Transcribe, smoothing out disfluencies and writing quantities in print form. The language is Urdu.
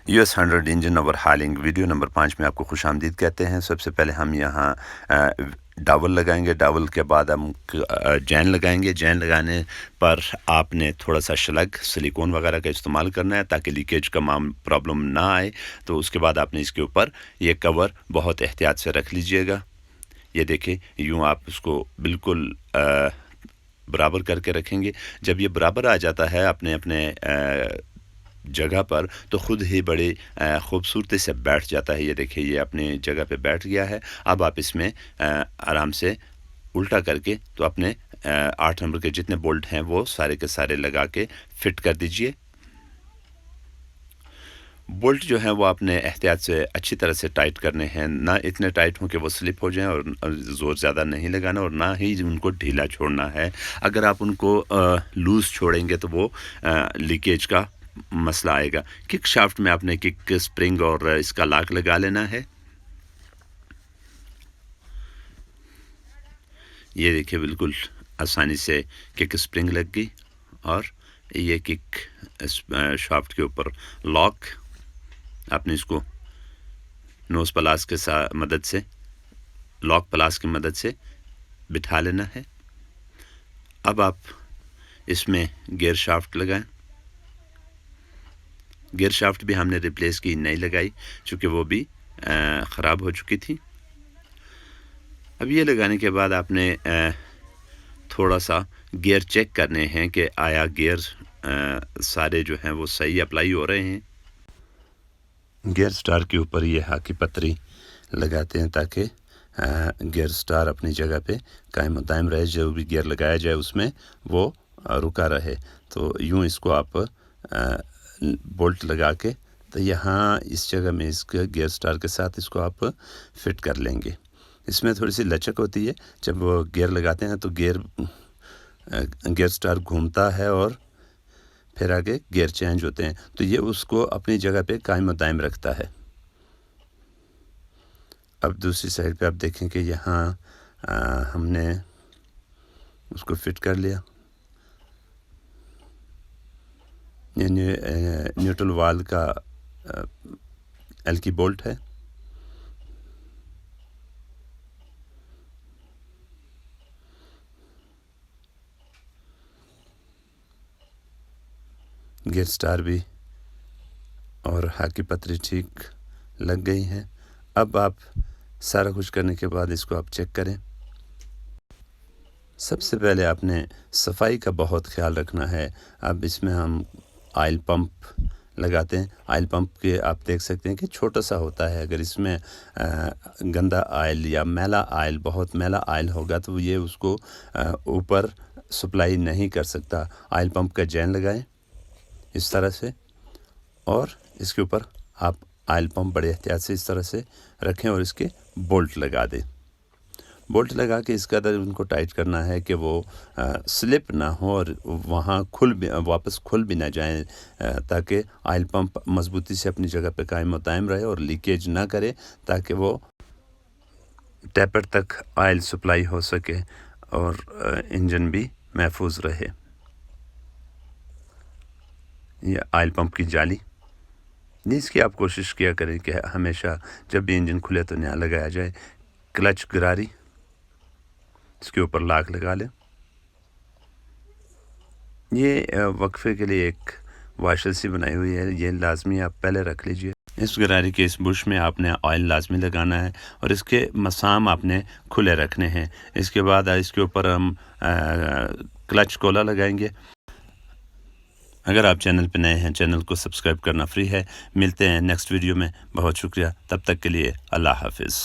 US 100 engine over hauling video number 5 میں آپ کو خوش آمدید کہتے ہیں۔ سب سے پہلے ہم یہاں ڈاول لگائیں گے، ڈاول کے بعد ہم جین لگائیں گے۔ جین لگانے پر آپ نے تھوڑا سا شلگ سلیکون وغیرہ کا استعمال کرنا ہے تاکہ لیکیج کا پرابلم نہ آئے۔ تو اس کے بعد آپ نے اس کے اوپر یہ کور بہت احتیاط سے رکھ لیجئے گا۔ یہ دیکھیں، یوں آپ اس کو بالکل برابر کر کے رکھیں گے۔ جب یہ برابر آ جاتا ہے اپنے جگہ پر تو خود ہی بڑی خوبصورتی سے بیٹھ جاتا ہے۔ یہ دیکھیں، یہ اپنی جگہ پہ بیٹھ گیا ہے۔ اب آپ اس میں آرام سے الٹا کر کے تو اپنے 8 نمبر کے جتنے بولٹ ہیں وہ سارے کے سارے لگا کے فٹ کر دیجئے۔ بولٹ جو ہیں وہ اپنے احتیاط سے اچھی طرح سے ٹائٹ کرنے ہیں، نہ اتنے ٹائٹ ہوں کہ وہ سلپ ہو جائیں اور زور زیادہ نہیں لگانا، اور نہ ہی ان کو ڈھیلا چھوڑنا ہے۔ اگر آپ ان کو لوز چھوڑیں گے تو وہ لیکیج کا مسئلہ آئے گا۔ کک شافٹ میں آپ نے کک سپرنگ اور اس کا لاک لگا لینا ہے۔ یہ دیکھیں، بالکل آسانی سے کک سپرنگ لگ گئی، اور یہ کک شافٹ کے اوپر لاک آپ نے اس کو نوز پلاس کے مدد سے، لاک پلاس کی مدد سے بٹھا لینا ہے۔ اب آپ اس میں گیئر شافٹ لگائیں۔ گیئر شافٹ بھی ہم نے ریپلیس کی، نہیں لگائی چونکہ وہ بھی خراب ہو چکی تھی۔ اب یہ لگانے کے بعد آپ نے تھوڑا سا گیئر چیک کرنے ہیں کہ آیا گیئر سارے جو ہیں وہ صحیح اپلائی ہو رہے ہیں۔ گیئر سٹار کے اوپر یہ ہاکی پتری لگاتے ہیں تاکہ گیئر سٹار اپنی جگہ پہ قائم و دائم رہے، جو بھی گیئر لگایا جائے اس میں وہ رکا رہے۔ تو یوں اس کو آپ بولٹ لگا کے تو یہاں اس جگہ میں اس کے گیئر سٹار کے ساتھ اس کو آپ فٹ کر لیں گے۔ اس میں تھوڑی سی لچک ہوتی ہے، جب وہ گیئر لگاتے ہیں تو گیئر سٹار گھومتا ہے اور پھر آگے گیئر چینج ہوتے ہیں، تو یہ اس کو اپنی جگہ پہ قائم و دائم رکھتا ہے۔ اب دوسری سائڈ پہ آپ دیکھیں کہ یہاں ہم نے اس کو فٹ کر لیا۔ یہ نیوٹرل وال کا ایل کی بولٹ ہے۔ گیئر سٹار بھی اور ہاکی پتری ٹھیک لگ گئی ہیں۔ اب آپ سارا کچھ کرنے کے بعد اس کو آپ چیک کریں۔ سب سے پہلے آپ نے صفائی کا بہت خیال رکھنا ہے۔ اب اس میں ہم آئل پمپ لگاتے ہیں۔ آئل پمپ کے آپ دیکھ سکتے ہیں کہ چھوٹا سا ہوتا ہے، اگر اس میں گندا آئل یا میلا آئل، بہت میلا آئل ہوگا تو یہ اس کو اوپر سپلائی نہیں کر سکتا۔ آئل پمپ کا جین لگائیں اس طرح سے، اور اس کے اوپر آپ آئل پمپ بڑے احتیاط سے اس طرح سے رکھیں اور اس کے بولٹ لگا دیں۔ بولٹ لگا کے اس قدر ان کو ٹائٹ کرنا ہے کہ وہ سلپ نہ ہو اور وہاں واپس کھل بھی نہ جائیں، تاکہ آئل پمپ مضبوطی سے اپنی جگہ پہ قائم و دائم رہے اور لیکیج نہ کرے، تاکہ وہ ٹیپر تک آئل سپلائی ہو سکے اور انجن بھی محفوظ رہے۔ یہ آئل پمپ کی جالی، اس کی آپ کوشش کیا کریں کہ ہمیشہ جب بھی انجن کھلے تو نیا لگایا جائے۔ کلچ گراری، اس کے اوپر لاک لگا لیں۔ یہ وقفے کے لیے ایک واشر سی بنائی ہوئی ہے، یہ لازمی آپ پہلے رکھ لیجئے۔ اس گراری کے اس بش میں آپ نے آئل لازمی لگانا ہے اور اس کے مسام آپ نے کھلے رکھنے ہیں۔ اس کے بعد اس کے اوپر ہم کلچ کولا لگائیں گے۔ اگر آپ چینل پہ نئے ہیں، چینل کو سبسکرائب کرنا فری ہے۔ ملتے ہیں نیکسٹ ویڈیو میں، بہت شکریہ، تب تک کے لیے اللہ حافظ۔